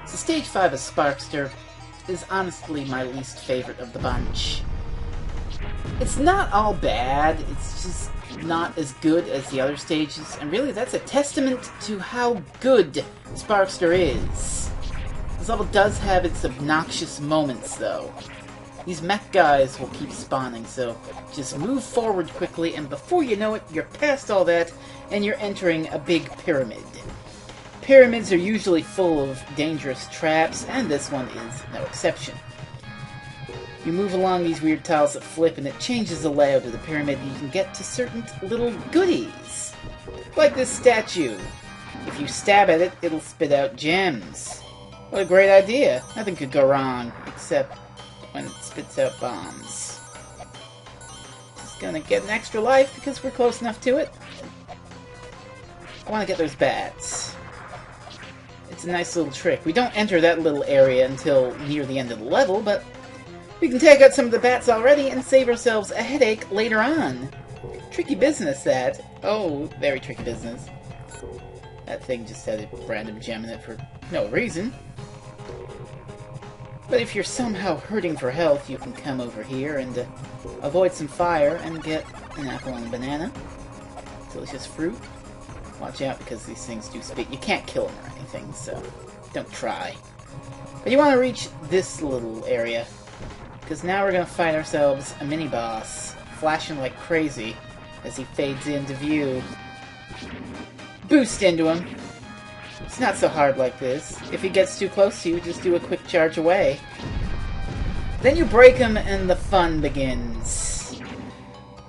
So Stage 5 of Sparkster is honestly my least favorite of the bunch. It's not all bad, it's just not as good as the other stages, and really that's a testament to how good Sparkster is. This level does have its obnoxious moments, though. These mech guys will keep spawning, so just move forward quickly, and before you know it, you're past all that, and you're entering a big pyramid. Pyramids are usually full of dangerous traps, and this one is no exception. You move along these weird tiles that flip, and it changes the layout of the pyramid, and you can get to certain little goodies. Like this statue. If you stab at it, it'll spit out gems. What a great idea. Nothing could go wrong, except when it spits out bombs. Just gonna get an extra life because we're close enough to it. I want to get those bats. It's a nice little trick. We don't enter that little area until near the end of the level, but we can take out some of the bats already and save ourselves a headache later on. Tricky business, that. Oh, very tricky business. That thing just had a random gem in it for no reason. But if you're somehow hurting for health, you can come over here and avoid some fire and get an apple and a banana. Delicious fruit. Watch out, because these things do spit. You can't kill them or anything, so don't try. But you want to reach this little area, because now we're going to fight ourselves a mini-boss, flashing like crazy as he fades into view. Boost into him. It's not so hard like this. If he gets too close to you, just do a quick charge away. Then you break him and the fun begins.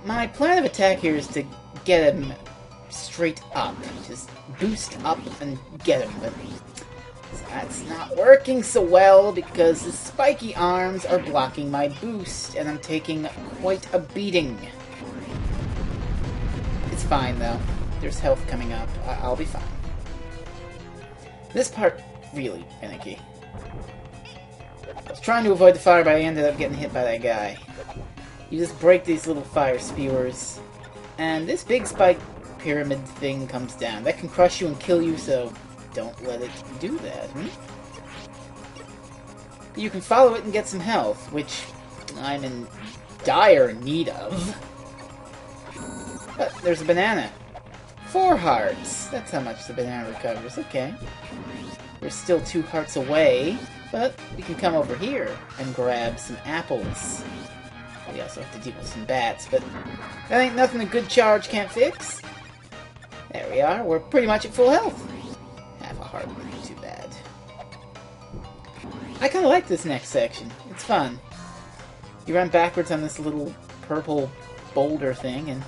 My plan of attack here is to get him straight up. Just boost up and get him. But that's not working so well because the spiky arms are blocking my boost and I'm taking quite a beating. It's fine though. There's health coming up. I'll be fine. This part, really finicky. I was trying to avoid the fire, but I ended up getting hit by that guy. You just break these little fire spewers, and this big spike pyramid thing comes down. That can crush you and kill you, so don't let it do that. You can follow it and get some health, which I'm in dire need of. But there's a banana. 4 hearts. That's how much the banana recovers. Okay. We're still 2 hearts away, but we can come over here and grab some apples. We also have to deal with some bats, but that ain't nothing a good charge can't fix. There we are. We're pretty much at full health. Half a heart wouldn't be too bad. I kind of like this next section. It's fun. You run backwards on this little purple boulder thing and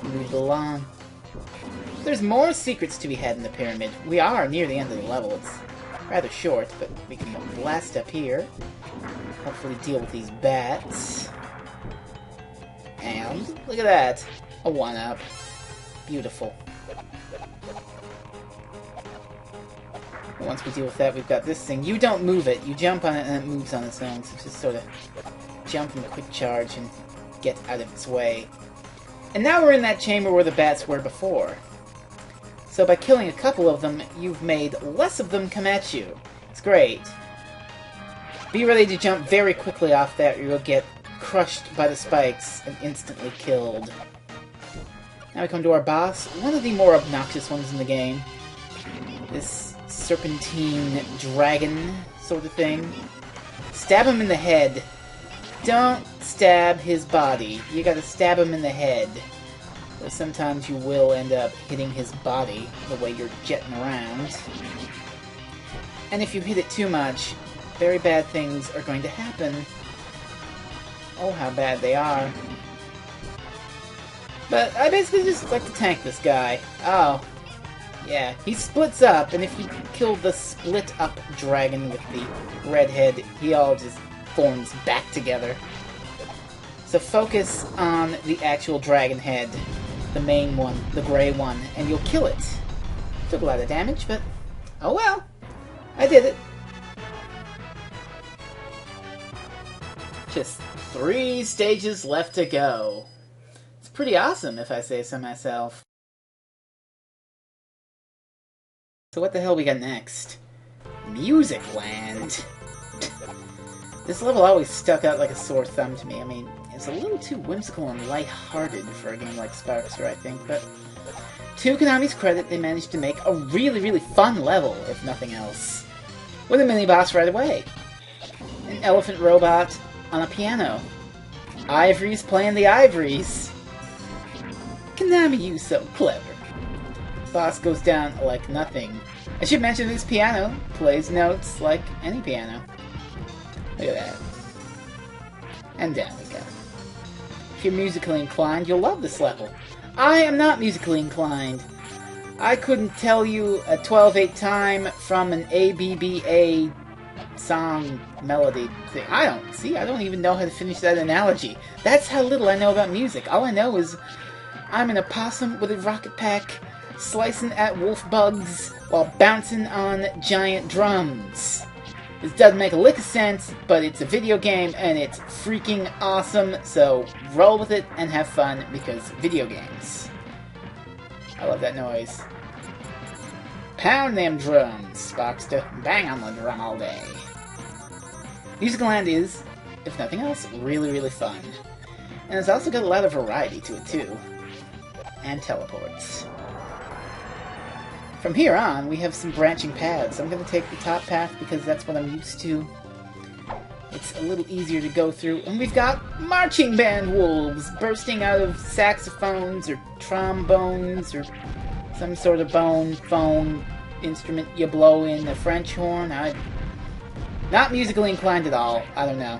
move along. There's more secrets to be had in the pyramid. We are near the end of the level. It's rather short, but we can blast up here. Hopefully deal with these bats. And look at that. A 1-up. Beautiful. Once we deal with that, we've got this thing. You don't move it. You jump on it and it moves on its own. So just sort of jump and quick charge and get out of its way. And now we're in that chamber where the bats were before. So by killing a couple of them, you've made less of them come at you. It's great. Be ready to jump very quickly off that or you'll get crushed by the spikes and instantly killed. Now we come to our boss, one of the more obnoxious ones in the game. This serpentine dragon sort of thing. Stab him in the head. Don't stab his body. You gotta stab him in the head. Though sometimes you will end up hitting his body the way you're jetting around. And if you hit it too much, very bad things are going to happen. Oh, how bad they are. But I basically just like to tank this guy. Oh. Yeah, he splits up, and if you kill the split-up dragon with the red head, he all just forms back together. So focus on the actual dragon head, the main one, the gray one, and you'll kill it. Took a lot of damage, but oh well. I did it. Just 3 stages left to go. It's pretty awesome, if I say so myself. So what the hell we got next? Music Land. This level always stuck out like a sore thumb to me. I mean, it's a little too whimsical and lighthearted for a game like Sparkster, I think, but to Konami's credit, they managed to make a really, really fun level, if nothing else. With a mini-boss right away. An elephant robot on a piano. Ivories playing the ivories. Konami, you so clever. Boss goes down like nothing. I should mention this piano plays notes like any piano. Look at that. And down we go. If you're musically inclined, you'll love this level. I am not musically inclined. I couldn't tell you a 12/8 time from an ABBA song melody thing. I don't even know how to finish that analogy. That's how little I know about music. All I know is I'm an opossum with a rocket pack slicing at wolf bugs while bouncing on giant drums. This doesn't make a lick of sense, but it's a video game and it's freaking awesome, so roll with it and have fun because video games. I love that noise. Pound them drums, Sparkster. Bang on the drum all day. Music Land is, if nothing else, really, really fun. And it's also got a lot of variety to it, too. And teleports. From here on, we have some branching paths. I'm going to take the top path because that's what I'm used to. It's a little easier to go through. And we've got marching band wolves bursting out of saxophones or trombones or some sort of phone instrument you blow in, a French horn. I'm not musically inclined at all. I don't know.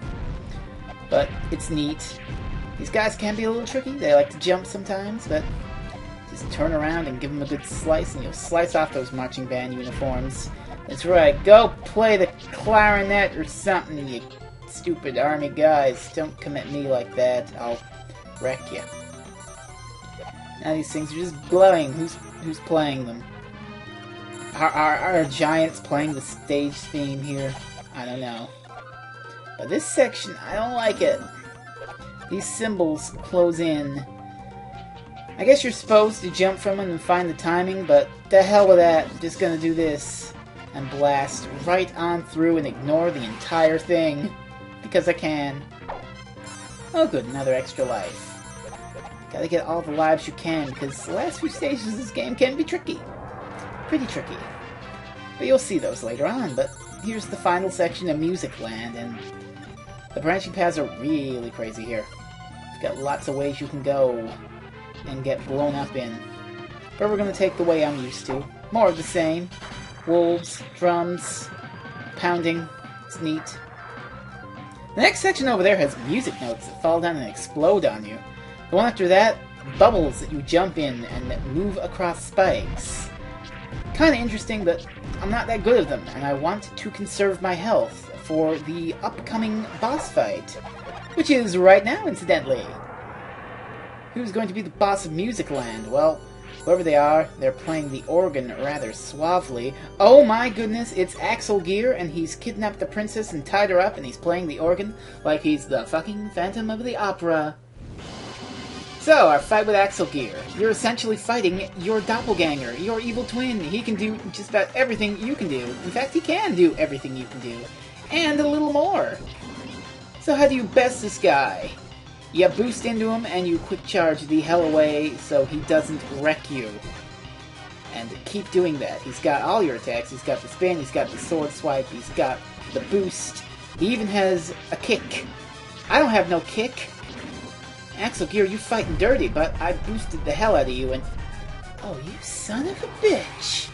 But it's neat. These guys can be a little tricky. They like to jump sometimes, but just turn around and give them a good slice, and you'll slice off those marching band uniforms. That's right. Go play the clarinet or something, you stupid army guys. Don't come at me like that. I'll wreck you. Now these things are just glowing. Who's playing them? Are giants playing the stage theme here? I don't know. But this section, I don't like it. These symbols close in. I guess you're supposed to jump from them and find the timing, but the hell with that. I'm just gonna do this and blast right on through and ignore the entire thing. Because I can. Oh good, another extra life. Gotta get all the lives you can, because the last few stages of this game can be tricky. Pretty tricky. But you'll see those later on, but here's the final section of Music Land, and the branching paths are really crazy here. You've got lots of ways you can go and get blown up in. But we're going to take the way I'm used to. More of the same. Wolves, drums, pounding. It's neat. The next section over there has music notes that fall down and explode on you. The one after that, bubbles that you jump in and that move across spikes. Kinda interesting, but I'm not that good at them, and I want to conserve my health for the upcoming boss fight. Which is right now, incidentally. Who's going to be the boss of Music Land? Well, whoever they are, they're playing the organ rather suavely. Oh my goodness, it's Axel Gear, and he's kidnapped the princess and tied her up, and he's playing the organ like he's the fucking Phantom of the Opera. So, our fight with Axel Gear. You're essentially fighting your doppelganger, your evil twin. He can do just about everything you can do. In fact, he can do everything you can do. And a little more. So how do you best this guy? You boost into him and you quick charge the hell away so he doesn't wreck you. And keep doing that. He's got all your attacks. He's got the spin, he's got the sword swipe, he's got the boost. He even has a kick. I don't have no kick. Axel Gear, you fighting dirty, but I boosted the hell out of you and... Oh, you son of a bitch!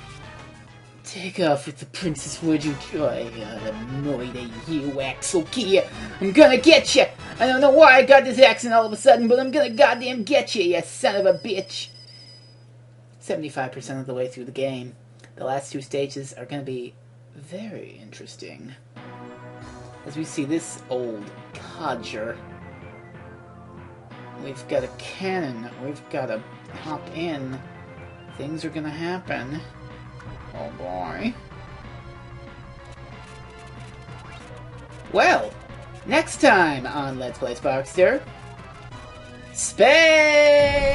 Take off with the princess, would you? I got annoyed at you, Axel Gear. I'm gonna get you! I don't know why I got this accent all of a sudden, but I'm gonna goddamn get you, you son of a bitch! 75% of the way through the game. The last two stages are gonna be very interesting. As we see this old codger. We've got a cannon. We've got to hop in. Things are gonna happen. Oh boy. Well, next time on Let's Play Sparkster, Space!